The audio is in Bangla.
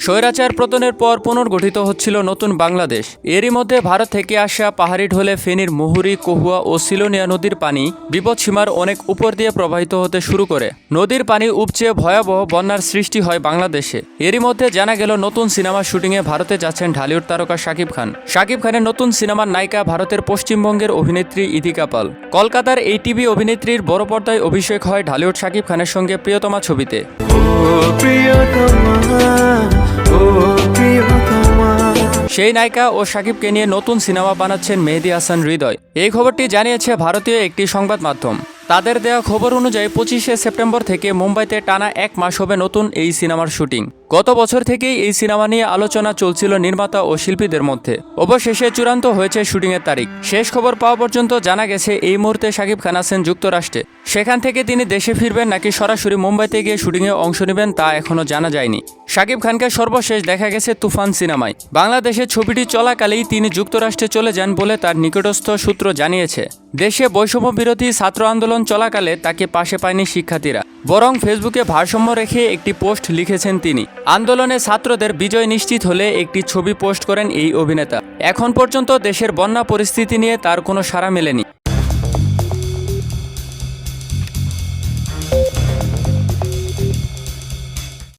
স্বৈরাচার পতনের পর পুনর্গঠিত হচ্ছিল নতুন বাংলাদেশ। এরই মধ্যে ভারত থেকে আসা পাহাড়ি ঢলে ফেনীর মুহুরী, কহুয়া ও সিলোনিয়া নদীর পানি বিপদসীমার অনেক উপর দিয়ে প্রবাহিত হতে শুরু করে। নদীর পানি উপচে ভয়াবহ বন্যার সৃষ্টি হয় বাংলাদেশে। এরই মধ্যে জানা গেল নতুন সিনেমার শুটিংয়ে ভারতে যাচ্ছেন ঢালিউড তারকা শাকিব খান। শাকিব খানের নতুন সিনেমার নায়িকা ভারতের পশ্চিমবঙ্গের অভিনেত্রী ইদিকা পাল। কলকাতার এই টিভি অভিনেত্রীর বড় পর্দায় অভিষেক হয় ঢালিউড শাকিব খানের সঙ্গে প্রিয়তমা ছবিতে। সেই নায়িকা ও শাকিবকে নিয়ে নতুন সিনেমা বানাচ্ছেন মেহেদী হাসান হৃদয়। এই খবরটি জানিয়েছে ভারতীয় একটি সংবাদ মাধ্যম। তাদের দেওয়া খবর অনুযায়ী 25শে সেপ্টেম্বর থেকে মুম্বাইতে টানা 1 মাস হবে নতুন এই সিনেমার শুটিং। গত বছর থেকেই এই সিনেমা নিয়ে আলোচনা চলছিল নির্মাতা ও শিল্পীদের মধ্যে। অবশেষে চূড়ান্ত হয়েছে শুটিংয়ের তারিখ। শেষ খবর পাওয়া পর্যন্ত জানা গেছে এই মুহূর্তে শাকিব খান আছেন যুক্তরাষ্ট্রে। সেখান থেকে তিনি দেশে ফিরবেন নাকি সরাসরি মুম্বাইতে গিয়ে শুটিংয়ে অংশ নেবেন তা এখনও জানা যায়নি। শাকিব খানকে সর্বশেষ দেখা গেছে তুফান সিনেমায়। বাংলাদেশে ছবিটি চলাকালেই তিনি যুক্তরাষ্ট্রে চলে যান বলে তার নিকটস্থ সূত্র জানিয়েছে। দেশে বৈষম্য বিরোধী ছাত্র আন্দোলন চলাকালে তাকে পাশে পায়নি শিক্ষার্থীরা, বরং ফেসবুকে ভারসাম্য রেখে একটি পোস্ট লিখেছেন তিনি। আন্দোলনে ছাত্রদের বিজয় নিশ্চিত হলে একটি ছবি পোস্ট করেন এই অভিনেতা। এখন পর্যন্ত দেশের বন্যা পরিস্থিতি নিয়ে তার কোনো সাড়া মেলেনি।